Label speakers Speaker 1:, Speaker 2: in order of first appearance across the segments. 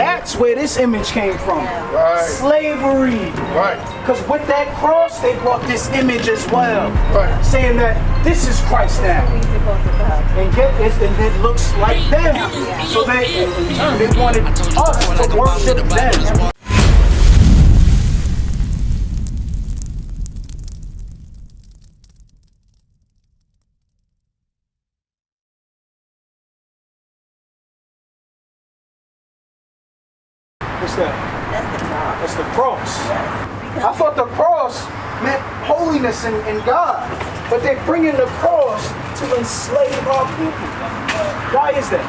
Speaker 1: That's where this image came from.
Speaker 2: Right.
Speaker 1: Slavery.
Speaker 2: Right.
Speaker 1: Because with that cross, they brought this image as well.
Speaker 2: Right.
Speaker 1: Saying that this is Christ now. And it looks like them. So they, in turn, they wanted us to worship them. What's that?
Speaker 3: That's the cross.
Speaker 1: That's the cross.
Speaker 3: Yes.
Speaker 1: I thought the cross meant holiness in God, but they're bringing the cross to enslave our people. Why is that?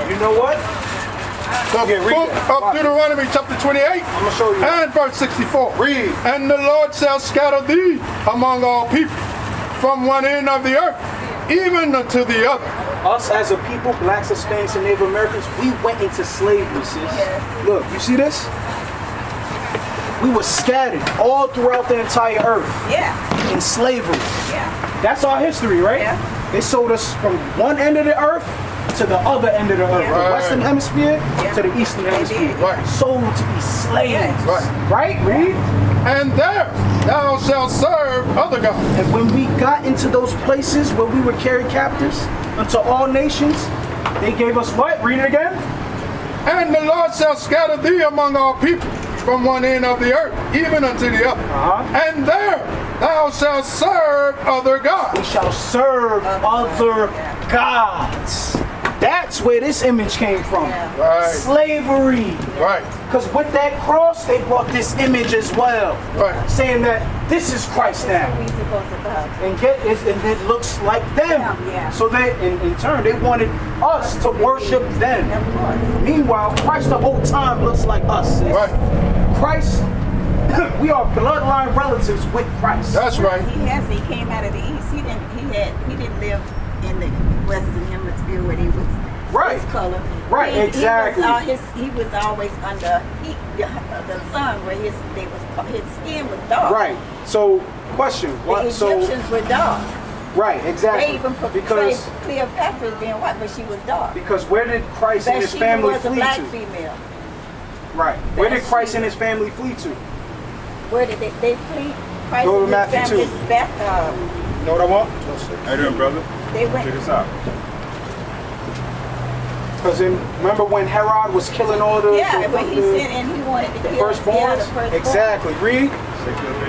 Speaker 1: You know what?
Speaker 2: The book of Deuteronomy chapter 28
Speaker 1: I'm going to show you.
Speaker 2: and verse 64.
Speaker 1: Read.
Speaker 2: And the Lord shall scatter thee among all people, from one end of the earth, even unto the other.
Speaker 1: Us as a people, blacks, Hispanics, and Native Americans, we went into slavery, sis. Look, you see this? We were scattered all throughout the entire earth.
Speaker 3: Yeah.
Speaker 1: In slavery.
Speaker 3: Yeah.
Speaker 1: That's our history, right?
Speaker 3: Yeah.
Speaker 1: They sold us from one end of the earth to the other end of the earth.
Speaker 3: Yeah.
Speaker 1: The western hemisphere
Speaker 3: Yeah.
Speaker 1: to the eastern hemisphere.
Speaker 2: Right.
Speaker 1: Sold to be slaves.
Speaker 3: Yes.
Speaker 2: Right.
Speaker 1: Right? Read.
Speaker 2: And there thou shalt serve other gods.
Speaker 1: And when we got into those places where we were carried captives unto all nations, they gave us what? Read it again.
Speaker 2: And the Lord shall scatter thee among all people, from one end of the earth, even unto the other. And there thou shalt serve other gods.
Speaker 1: We shall serve other gods. That's where this image came from.
Speaker 2: Right.
Speaker 1: Slavery.
Speaker 2: Right.
Speaker 1: Because with that cross, they brought this image as well.
Speaker 2: Right.
Speaker 1: Saying that this is Christ now. And it looks like them.
Speaker 3: Yeah.
Speaker 1: So they, in turn, they wanted us to worship them. Meanwhile, Christ the whole time looks like us.
Speaker 2: Right.
Speaker 1: Christ, we are bloodline relatives with Christ.
Speaker 2: That's right.
Speaker 3: He came out of the east. He didn't live in the western hemisphere where he was
Speaker 1: Right.
Speaker 3: his color.
Speaker 1: Right, exactly.
Speaker 3: He was always under the sun where his skin was dark.
Speaker 1: Right. So, question.
Speaker 3: The Egyptians were dark.
Speaker 1: Right, exactly.
Speaker 3: They even portrayed
Speaker 1: because
Speaker 3: Cleopatra as being white, but she was dark.
Speaker 1: because where did Christ and his family
Speaker 3: was a
Speaker 1: flee
Speaker 3: black
Speaker 1: to?
Speaker 3: female.
Speaker 1: Right. Where did
Speaker 3: Bathsheba.
Speaker 1: Christ and his family flee to?
Speaker 3: Where did they flee? Christ
Speaker 1: Go to
Speaker 3: and
Speaker 1: Matthew
Speaker 3: his
Speaker 1: 2.
Speaker 3: family back.
Speaker 1: You know what I want?
Speaker 4: How you doing, brother?
Speaker 3: They went.
Speaker 4: Check us out.
Speaker 1: Because remember when Herod was killing all the
Speaker 3: When he sent and he wanted to kill
Speaker 1: firstborns?
Speaker 3: the firstborn.
Speaker 1: Exactly. Read.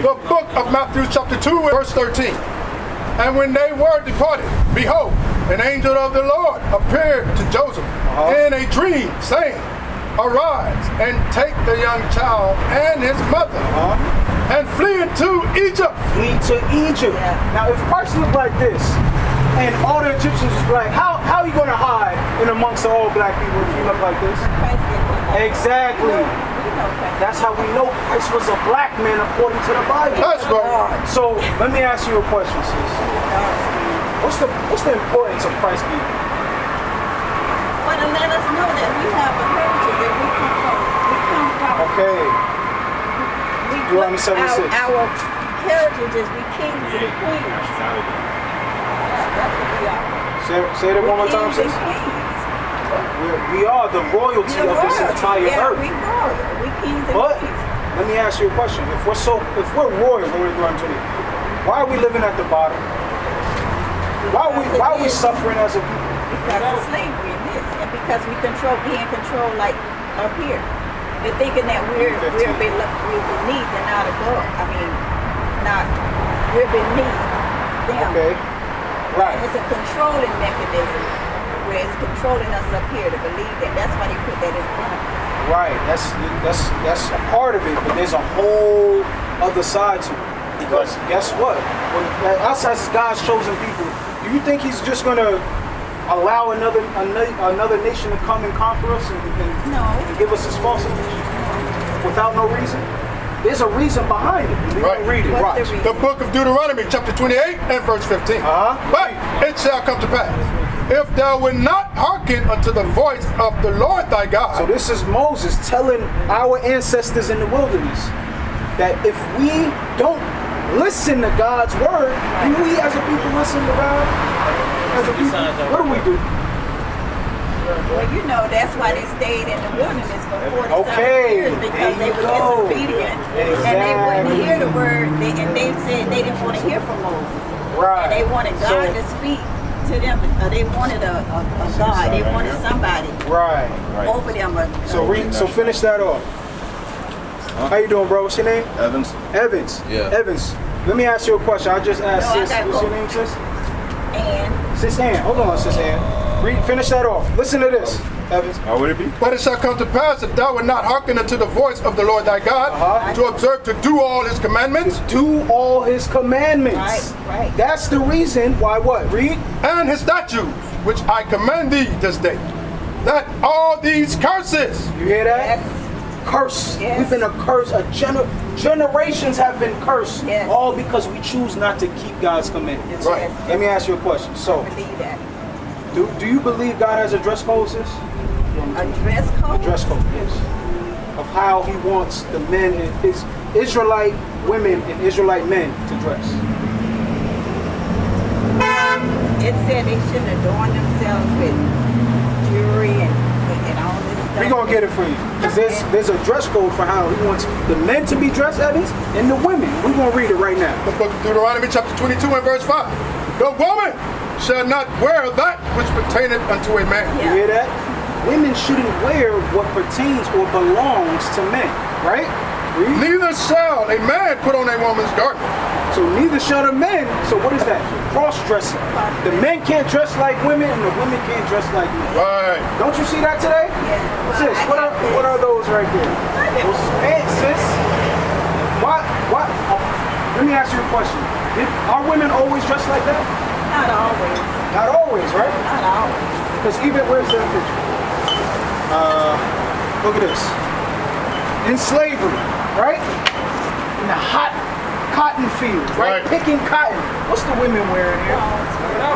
Speaker 2: The book of Matthew chapter 2 verse 13. And when they were departed, behold, an angel of the Lord appeared to Joseph in a dream, saying, Arise and take the young child and his mother and flee into Egypt.
Speaker 1: Flee to Egypt.
Speaker 3: Yeah.
Speaker 1: Now, if Christ looked like this, and all the Egyptians was black, how are you going to hide in amongst all black people if you look like this?
Speaker 3: Christ didn't look like
Speaker 1: Exactly.
Speaker 3: We know Christ.
Speaker 1: That's how we know Christ was a black man according to the Bible.
Speaker 2: That's right.
Speaker 1: So let me ask you a question, sis. What's the importance of Christ being?
Speaker 3: Well, to let us know that we have a heritage that we come from.
Speaker 1: Okay. Deuteronomy 7:6.
Speaker 3: Our heritage is we kings and queens. That's what we are.
Speaker 1: Say that one more time,
Speaker 3: Kings
Speaker 1: sis.
Speaker 3: and queens.
Speaker 1: We are the royalty of this entire earth.
Speaker 3: We royal. We kings and
Speaker 1: But
Speaker 3: queens.
Speaker 1: let me ask you a question. If we're royal, why are we living at the bottom? Why are we suffering as a people?
Speaker 3: Because of slavery in this, and because we in control like up here. They're thinking that we're beneath and not above. I mean, we're beneath them.
Speaker 1: Okay. Right.
Speaker 3: And it's a controlling mechanism where it's controlling us up here to believe that. That's why they put that in front of us.
Speaker 1: Right. That's a part of it, but there's a whole other side to it. Because guess what? When us as God's chosen people, do you think He's just gonna allow another nation to come and conquer us and give us His false image without no reason? There's a reason behind it. We
Speaker 2: Right.
Speaker 1: don't read it.
Speaker 3: What's
Speaker 1: Right.
Speaker 3: the
Speaker 2: The book of Deuteronomy chapter 28 and verse 15. But it shall come to pass, if thou wilt not hearken unto the voice of the Lord thy God.
Speaker 1: So this is Moses telling our ancestors in the wilderness that if we don't listen to God's word, do we as a people listen to God? As a people, what do?
Speaker 3: Well, you know, that's why they stayed in the wilderness for 40 years, because they were disobedient and they wouldn't hear the word. And they said they didn't want to hear from Moses.
Speaker 1: Right.
Speaker 3: And they wanted God to speak to them. They wanted a God. They wanted somebody over them.
Speaker 1: So finish that off. How you doing, bro? What's your name?
Speaker 4: Evans.
Speaker 1: Evans.
Speaker 4: Yeah.
Speaker 1: Evans. Let me ask you a question. I just asked sis. What's your name, sis?
Speaker 3: And
Speaker 1: Sis Ann. Hold on, sis Ann. Finish that off. Listen to this, Evans.
Speaker 4: How would it be?
Speaker 2: But it shall come to pass that thou wilt not hearken unto the voice of the Lord thy God, to observe to do all his commandments.
Speaker 1: Do all his commandments.
Speaker 3: Right.
Speaker 1: That's the reason why what? Read.
Speaker 2: And his statutes, which I command thee this day, that all these curses.
Speaker 1: You hear that?
Speaker 3: Yes.
Speaker 1: Curse.
Speaker 3: Yes.
Speaker 1: We've been a curse. Generations have been cursed.
Speaker 3: Yes.
Speaker 1: All because we choose not to keep God's commandments.
Speaker 2: Right.
Speaker 1: Let me ask you a question. So,
Speaker 3: believe that.
Speaker 1: do you believe God has a dress code, sis?
Speaker 3: A dress code?
Speaker 1: A dress code, yes. Of how he wants the men and his Israelite women and Israelite men to dress.
Speaker 3: It said they shouldn't adorn themselves with jewelry and all this stuff.
Speaker 1: We're going to get it for you. Because there's a dress code for how he wants the men to be dressed, Evans, and the women. We're going to read it right now.
Speaker 2: The book of Deuteronomy chapter 22 and verse 5. The woman shall not wear that which pertaineth unto a man.
Speaker 1: You hear that? Women shouldn't wear what pertains or belongs to men, right? Read.
Speaker 2: Neither shall a man put on a woman's garment.
Speaker 1: So neither shall the men. So what is that? Cross-dressing. The men can't dress like women and the women can't dress like men.
Speaker 2: Right.
Speaker 1: Don't you see that today?
Speaker 3: Yeah.
Speaker 1: Sis, what are those right there? Those pants, sis. What? Let me ask you a question. Are women always dressed like that?
Speaker 3: Not always.
Speaker 1: Not always, right?
Speaker 3: Not always.
Speaker 1: Because even, where's that picture? Look at this. In slavery, right? In the hot cotton fields, right?
Speaker 2: Right.
Speaker 1: Picking cotton. What's the women wearing here?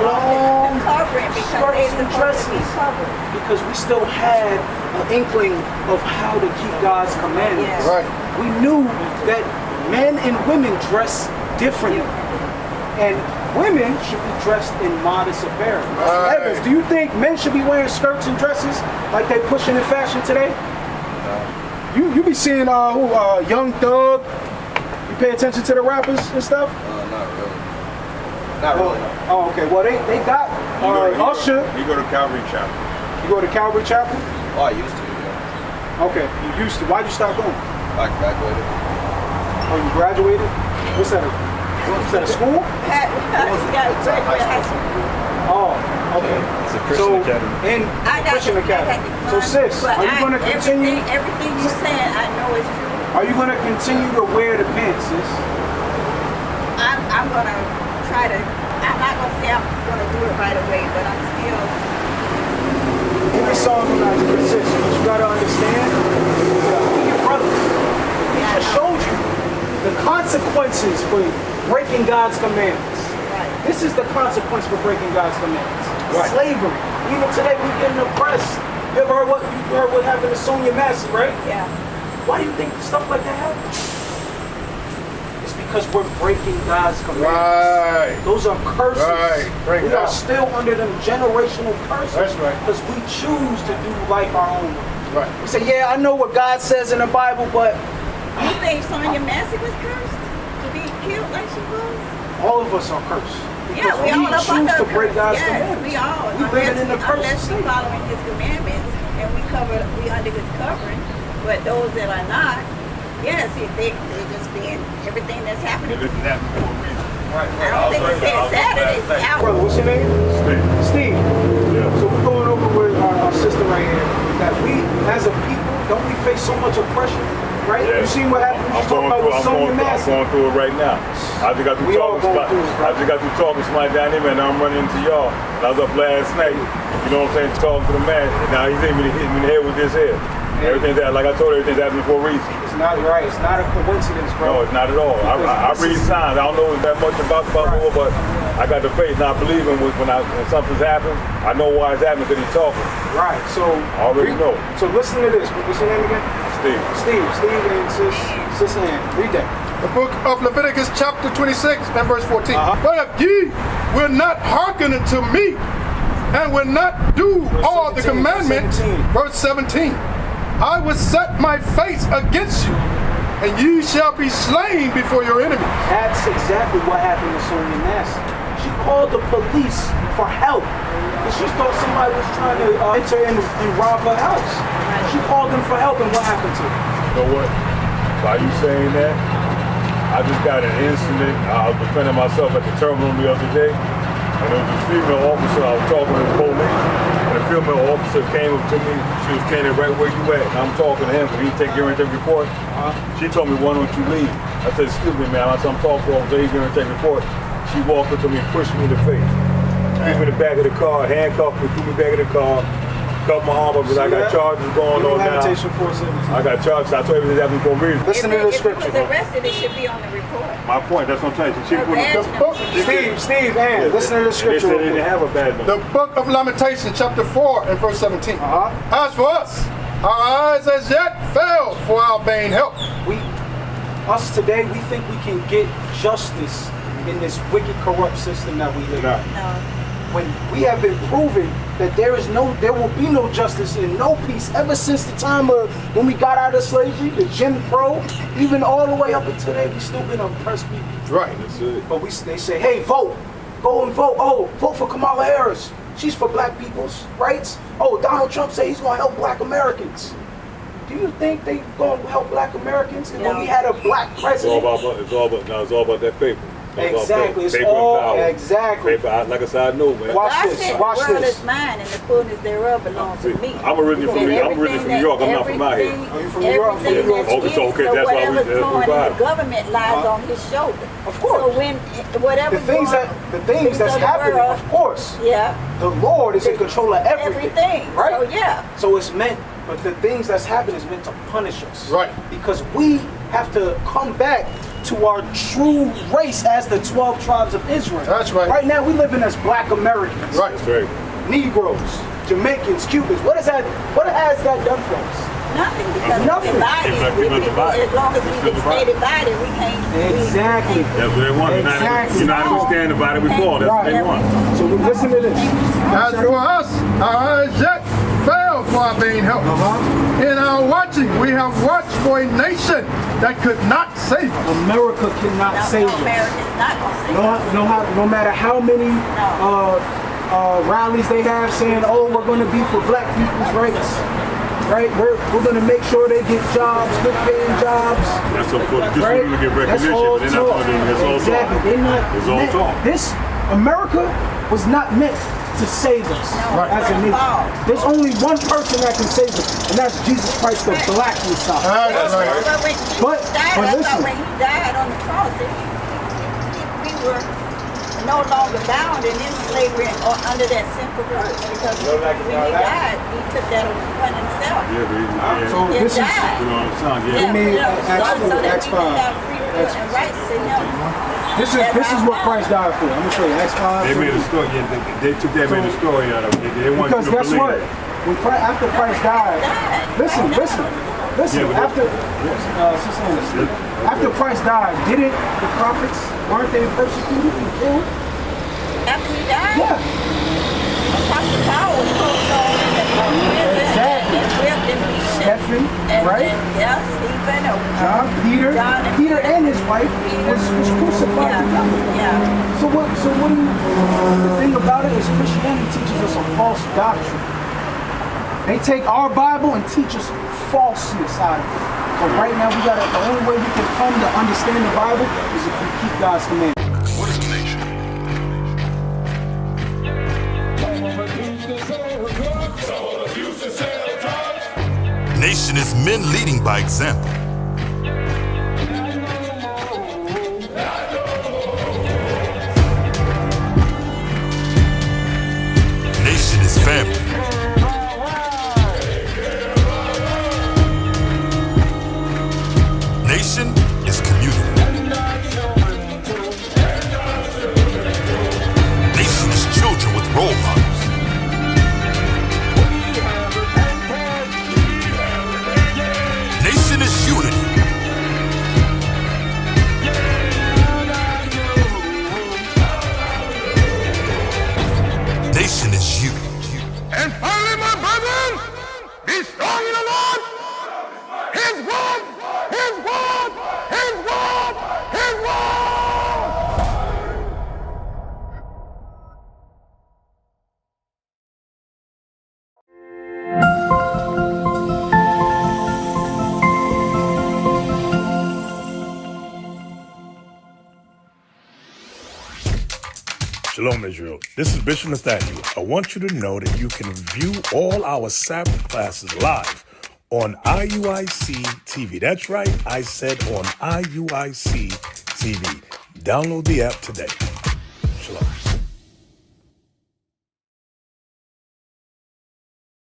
Speaker 3: The covering, because they're supposed to be covered.
Speaker 1: Because we still had an inkling of how to keep God's commandments.
Speaker 3: Yeah.
Speaker 2: Right.
Speaker 1: We knew that men and women dress differently. And women should be dressed in modest apparel.
Speaker 2: Right.
Speaker 1: Evans, do you think men should be wearing skirts and dresses like they pushing in fashion today? You be seeing Young Thug. You pay attention to the rappers and stuff?
Speaker 4: Not really. Not really.
Speaker 1: Oh, okay. Well, they got Usher.
Speaker 4: You go to Calvary Chapel.
Speaker 1: You go to Calvary Chapel?
Speaker 4: Oh, I used to, yeah.
Speaker 1: Okay, you used to. Why'd you stop going?
Speaker 4: I graduated.
Speaker 1: Oh, you graduated? What's that? What's that, a school?
Speaker 3: You got to graduate high school.
Speaker 1: Oh, okay.
Speaker 4: It's a Christian academy.
Speaker 1: In Christian academy. So sis,
Speaker 3: But
Speaker 1: are you going to continue?
Speaker 3: Everything you're saying, I know is true.
Speaker 1: Are you going to continue to wear the pants, sis?
Speaker 3: I'm going to try to, I'm not going to say I'm going to do it right away, but I'm still.
Speaker 1: Every song I'm not doing, sis, but you got to understand, your brothers, I showed you the consequences for breaking God's commandments.
Speaker 3: Right.
Speaker 1: This is the consequence for breaking God's commandments.
Speaker 2: Right.
Speaker 1: Slavery. Even today we're getting oppressed. You ever heard what happened to Sonia Massey, right?
Speaker 3: Yeah.
Speaker 1: Why do you think stuff like that happens? It's because we're breaking God's commandments.
Speaker 2: Right.
Speaker 1: Those are curses.
Speaker 2: Right.
Speaker 1: We are still under them generational curses.
Speaker 2: That's right.
Speaker 1: Because we choose to do life our own way.
Speaker 2: Right.
Speaker 1: We say, yeah, I know what God says in the Bible, but
Speaker 3: You think Sonia Massey was cursed to be killed like she was?
Speaker 1: all of us are cursed.
Speaker 3: Yeah,
Speaker 1: Because
Speaker 3: we all up
Speaker 1: choose
Speaker 3: under
Speaker 1: to break God's
Speaker 3: yes,
Speaker 1: commandments.
Speaker 3: we all.
Speaker 1: We living in the curse
Speaker 3: Unless we
Speaker 1: state.
Speaker 3: following His commandments and we under His covering. But those that are not, yes, they just being everything that's happening.
Speaker 4: Listen to that for a reason.
Speaker 3: I don't think it said Saturday.
Speaker 1: Brother, what's your name? Steve.
Speaker 4: Yeah.
Speaker 1: So we're going over with our sister right here. That we, as a people, don't we face so much oppression, right?
Speaker 4: Yeah.
Speaker 1: You seen what happened? You
Speaker 4: I'm
Speaker 1: talking about with Sonia Massey.
Speaker 4: going through it right now. I just got through
Speaker 1: We all
Speaker 4: talking.
Speaker 1: going through it, bro.
Speaker 4: I just got through talking to somebody down there, and I'm running into y'all. And I was up last night. You know what I'm saying? Talking to the man. And now he's hitting me in the head with his head. Everything's that, like I told you, everything's happening for a reason.
Speaker 1: It's not right. It's not a coincidence, bro.
Speaker 4: No, it's not at all. I read signs. I don't know that much about the Bible, but I got the faith. Not believing when something's happened. I know why it's happening because he's talking.
Speaker 1: Right. So
Speaker 4: I already know.
Speaker 1: So listen to this. What's your name again?
Speaker 4: Steve.
Speaker 1: Steve and sis Ann. Read that.
Speaker 2: The book of Leviticus chapter 26 and verse 14.
Speaker 1: Uh-huh.
Speaker 2: But if ye will not hearken unto me, and will not do all the
Speaker 1: 17,
Speaker 2: commandments,
Speaker 1: 17.
Speaker 2: verse 17, I will set my face against you, and ye shall be slain before your enemies.
Speaker 1: That's exactly what happened to Sonia Nasty. She called the police for help because she thought somebody was trying to enter and rob her house. She called them for help, and what happened to her?
Speaker 4: You know what? By you saying that, I just got an incident. I was defending myself at the terminal the other day, and there was a female officer. I was talking to the police, and the female officer came up to me. She was standing right where you at, and I'm talking to him, but he take your intake report. She told me, why don't you leave? I said, excuse me, ma'am. I said, I'm talking to officer, he's going to take report. She walked up to me and pushed me in the face. Threw me in the back of the car, handcuffed me, threw me back in the car, cut my arm up because I got charges going on now.
Speaker 1: Rehabilitation 417.
Speaker 4: I got charges. I told you this happened for a reason.
Speaker 1: Listen to the
Speaker 3: If
Speaker 1: scripture.
Speaker 3: he was arrested, it should be on the report.
Speaker 4: My point, that's what I'm saying. She put
Speaker 3: Badge
Speaker 4: the
Speaker 3: number.
Speaker 1: Steve, man, listen to the
Speaker 4: They
Speaker 1: scripture.
Speaker 4: said they
Speaker 1: real
Speaker 4: didn't
Speaker 1: quick.
Speaker 4: have a bad number.
Speaker 2: The book of Lamentations, chapter 4 and verse 17. As for us, our eyes as yet failed for our vain help.
Speaker 1: Us today, we think we can get justice in this wicked, corrupt system that we live in.
Speaker 3: No.
Speaker 1: When we have been proven that there will be no justice and no peace ever since the time of when we got out of slavery, the Jim Crow, even all the way up until today, we still been oppressed people.
Speaker 2: Right.
Speaker 4: That's it.
Speaker 1: But they say, hey, vote, go and vote. Oh, vote for Kamala Harris. She's for black people's rights. Oh, Donald Trump say he's gonna help black Americans. Do you think they gonna help black Americans? And when we had a black
Speaker 4: It's
Speaker 1: president.
Speaker 4: all about that paper.
Speaker 1: Exactly. It's
Speaker 4: Paper
Speaker 1: all
Speaker 4: and power.
Speaker 1: exactly.
Speaker 4: Paper, like I said, I know, man.
Speaker 1: Watch
Speaker 3: God
Speaker 1: this,
Speaker 3: said the
Speaker 1: watch
Speaker 3: world
Speaker 1: this.
Speaker 3: is mine and the fullness thereof belongs to me.
Speaker 4: I'm originally from New York. I'm not from out here.
Speaker 1: Oh, you from New York?
Speaker 3: Everything
Speaker 1: From New York.
Speaker 3: that's
Speaker 4: Okay, so
Speaker 3: in,
Speaker 4: okay,
Speaker 3: so
Speaker 4: that's why we-
Speaker 3: whatever's
Speaker 4: that's
Speaker 3: going in
Speaker 4: why.
Speaker 3: the government lies on his shoulder.
Speaker 1: Of course.
Speaker 3: So when whatever's
Speaker 1: The things that's
Speaker 3: of the
Speaker 1: happening,
Speaker 3: world,
Speaker 1: of course.
Speaker 3: yeah,
Speaker 1: The Lord is in control of everything.
Speaker 3: everything.
Speaker 1: Right?
Speaker 3: So yeah.
Speaker 1: So it's meant, but the things that's happening is meant to punish us.
Speaker 2: Right.
Speaker 1: Because we have to come back to our true race as the 12 tribes of Israel.
Speaker 2: That's right.
Speaker 1: Right now we living as black Americans.
Speaker 2: Right.
Speaker 4: That's right.
Speaker 1: Negroes, Jamaicans, Cubans. What has that done for us?
Speaker 3: Nothing because
Speaker 1: Nothing.
Speaker 3: we're divided.
Speaker 4: We're not divided.
Speaker 3: As long as we
Speaker 4: We're
Speaker 3: can stay divided, we can't.
Speaker 1: Exactly.
Speaker 4: That's what they want.
Speaker 1: Exactly.
Speaker 4: You're not understanding about it before. That's what they want.
Speaker 1: So listen to this.
Speaker 2: As for us, our eyes yet failed for our vain help. In our watching, we have watched for a nation that could not save us.
Speaker 1: America cannot save us.
Speaker 3: America's not gonna save us.
Speaker 1: No matter how many rallies they have saying, oh, we're going to be for black people's rights. Right? We're going to make sure they get jobs, good paying jobs.
Speaker 4: That's what just
Speaker 1: Right?
Speaker 4: to get
Speaker 1: That's
Speaker 4: recognition,
Speaker 1: all
Speaker 4: but they're not
Speaker 1: talk.
Speaker 4: going to do. That's all
Speaker 1: Exactly.
Speaker 4: talk.
Speaker 1: They're not
Speaker 4: It's all
Speaker 1: meant-
Speaker 4: talk.
Speaker 1: This America was not meant to save us as a nation. There's only one person that can save us, and that's Jesus Christ, the black Messiah.
Speaker 2: That's right.
Speaker 3: But when
Speaker 1: But
Speaker 3: Jesus died, I
Speaker 1: listen.
Speaker 3: thought when he died on the cross, we were no longer bound and in slavery or under that simple curse because when he died, he took that upon himself.
Speaker 4: Yeah.
Speaker 1: So
Speaker 3: He
Speaker 1: this is
Speaker 3: died.
Speaker 4: You know what I'm saying? Yeah.
Speaker 1: Give me
Speaker 3: so
Speaker 1: Acts 4,
Speaker 3: that
Speaker 1: Acts
Speaker 3: we can
Speaker 1: 5.
Speaker 3: have free will and rights to him.
Speaker 1: this is what Christ died for. I'm gonna show you Acts 5.
Speaker 4: They made a story. Yeah, they took that made a story out of it. They wanted
Speaker 1: Because
Speaker 4: you to
Speaker 1: guess
Speaker 4: believe
Speaker 1: what?
Speaker 4: it.
Speaker 1: After Christ died, listen.
Speaker 4: Yeah, but
Speaker 1: Sister Anderson, after Christ died, didn't the prophets, weren't they persecuted and killed?
Speaker 3: After he died,
Speaker 1: Yeah.
Speaker 3: Apostle Paul was closed on in the prison
Speaker 1: Exactly.
Speaker 3: and whipped and beaten.
Speaker 1: Stephen,
Speaker 3: And
Speaker 1: right?
Speaker 3: yeah, Stephen or
Speaker 1: John, Peter,
Speaker 3: John and
Speaker 1: Peter and his wife was crucified together.
Speaker 3: yeah.
Speaker 1: So what do you, the thing about it is Christianity teaches us a false doctrine. They take our Bible and teach us falseness out of it. But right now the only way we can come to understand the Bible is if we keep God's commandments.
Speaker 5: What is a nation?
Speaker 6: Nation is men leading by example. Nation is family. Nation is community. Nation is children with role models. Nation is unity.
Speaker 5: strong in the Lord. His word, his word, his word, his word.
Speaker 7: Shalom, Israel. This is Bishop Nathaniel. I want you to know that you can view all our Sabbath classes live on IUIC TV. That's right, I said on IUIC TV. Download the app today. Shalom.